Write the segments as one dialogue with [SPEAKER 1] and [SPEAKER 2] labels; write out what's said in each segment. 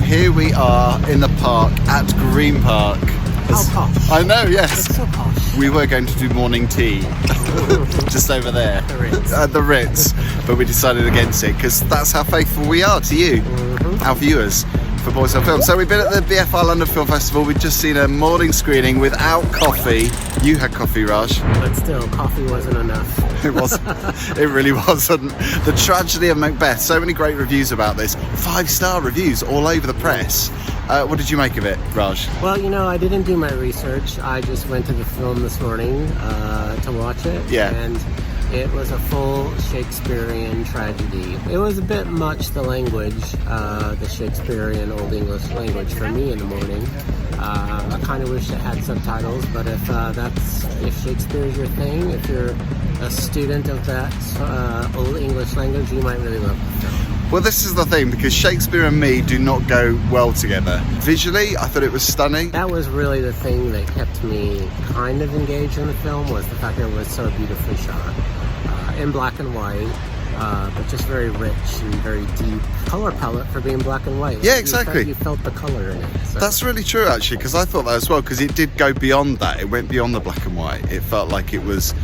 [SPEAKER 1] here we are in the park at Green Park.
[SPEAKER 2] How posh.
[SPEAKER 1] I know, yes.
[SPEAKER 2] It's so posh.
[SPEAKER 1] We were going to do morning tea just over there.
[SPEAKER 2] The Ritz.
[SPEAKER 1] At the Ritz. But we decided against it because that's how faithful we are to you, our viewers, for Boys on Film. So we've been at the BFI London Film Festival. We've just seen a morning screening without coffee. You had coffee, Raj.
[SPEAKER 2] But still, coffee wasn't enough.
[SPEAKER 1] It wasn't. It really wasn't. The Tragedy of Macbeth. So many great reviews about this. 5-star reviews all over the press. What did you make of it, Raj?
[SPEAKER 2] Well, you know, I didn't do my research. I just went to the film this morning to watch it.
[SPEAKER 1] Yeah.
[SPEAKER 2] And it was a full Shakespearean tragedy. It was a bit much, the language, the Shakespearean Old English language for me in the morning. I kind of wish it had subtitles, but if Shakespeare is your thing, if you're a student of that Old English language, you might really love the film.
[SPEAKER 1] Well, this is the thing, because Shakespeare and me do not go well together. Visually, I thought it was stunning.
[SPEAKER 2] That was really the thing that kept me kind of engaged in the film, was the fact that it was so beautifully shot. In black and white, but just very rich and very deep color palette for being black and white.
[SPEAKER 1] Yeah, exactly.
[SPEAKER 2] You felt the color in it. So.
[SPEAKER 1] That's really true, actually, because I thought that as well, because it did go beyond that. It went beyond the black and white. It felt like it was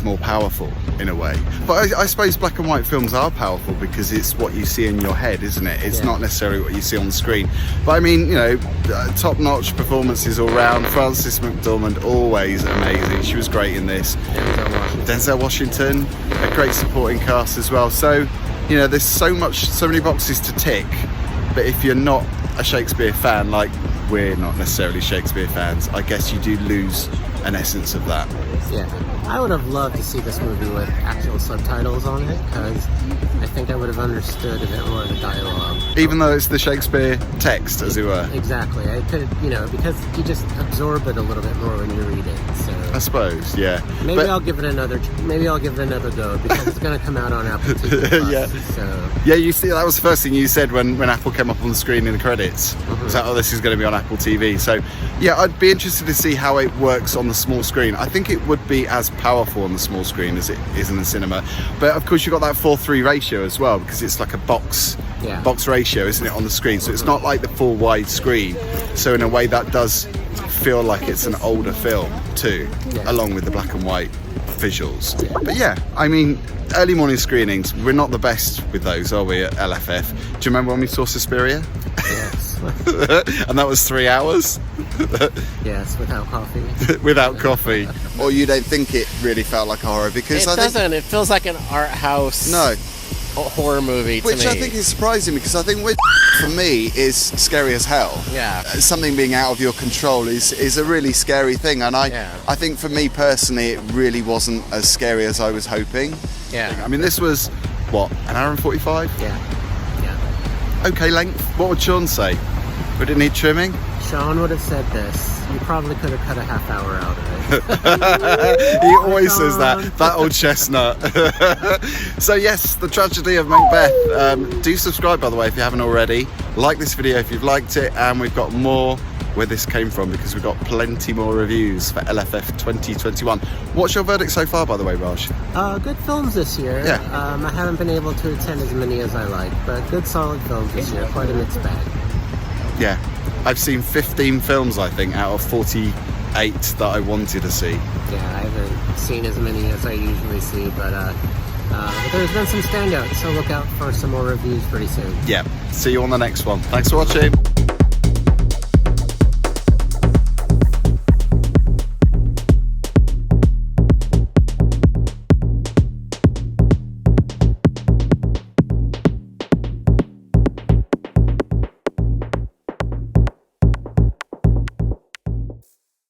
[SPEAKER 1] more powerful in a way. But I suppose black and white films are powerful because it's what you see in your head, isn't it? It's not necessarily what you see on the screen. But I mean, you know, top-notch performances all round. Frances McDormand, always amazing. She was great in this. Denzel Washington, a great supporting cast as well. So, you know, there's so many boxes to tick. But if you're not a Shakespeare fan, like we're not necessarily Shakespeare fans, I guess you do lose an essence of that.
[SPEAKER 2] Yeah, I would have loved to see this movie with actual subtitles on it, because I think I would have understood a bit more of the dialogue.
[SPEAKER 1] Even though it's the Shakespeare text, as it were.
[SPEAKER 2] Exactly. I could, you know, because you just absorb it a little bit more when you read it. So
[SPEAKER 1] I suppose, yeah.
[SPEAKER 2] Maybe I'll give it another go, because it's going to come out on Apple TV Plus.
[SPEAKER 1] Yeah.
[SPEAKER 2] So.
[SPEAKER 1] Yeah, you see, that was the first thing you said when Apple came up on the screen in the credits. Was that, oh, this is going to be on Apple TV. So, yeah, I'd be interested to see how it works on the small screen. I think it would be as powerful on the small screen as it is in the cinema. But of course, you've got that 4:3 ratio as well, because it's like a box ratio, isn't it, on the screen? So it's not like the full wide screen. So in a way, that does feel like it's an older film too, along with the black and white visuals. But yeah, I mean, early morning screenings, we're not the best with those, are we, at LFF? Do you remember when we saw Suspiria?
[SPEAKER 2] Yes.
[SPEAKER 1] And that was 3 hours?
[SPEAKER 2] Yes, without coffee.
[SPEAKER 1] Without coffee. Or you don't think it really felt like a horror? Because
[SPEAKER 3] it doesn't. It feels like an art house horror movie to me.
[SPEAKER 1] Which I think is surprising, because I think for me is scary as hell.
[SPEAKER 3] Yeah.
[SPEAKER 1] Something being out of your control is a really scary thing, and I think for me personally it really wasn't as scary as I was hoping.
[SPEAKER 2] Yeah.
[SPEAKER 1] I mean, this was what, an hour and 45?
[SPEAKER 2] Yeah.
[SPEAKER 1] Okay length. What would Sean say? Would it need trimming?
[SPEAKER 2] Sean would have said this. You probably could have cut a half hour out of it.
[SPEAKER 1] He always says that old chestnut. So yes, the Tragedy of Macbeth. Do subscribe, by the way, if you haven't already. Like this video if you've liked it, and we've got more where this came from, because we've got plenty more reviews for LFF 2021. What's your verdict so far, by the way, Raj?
[SPEAKER 2] Good films this year.
[SPEAKER 1] Yeah.
[SPEAKER 2] I haven't been able to attend as many as I like, but good solid films this year. Quite a mixed bag.
[SPEAKER 1] Yeah, I've seen 15 films, I think, out of 48 that I wanted to see.
[SPEAKER 2] Yeah, I haven't seen as many as I usually see, but there's been some standouts, so look out for some more reviews pretty soon.
[SPEAKER 1] Yeah, see you on the next one. Thanks for watching.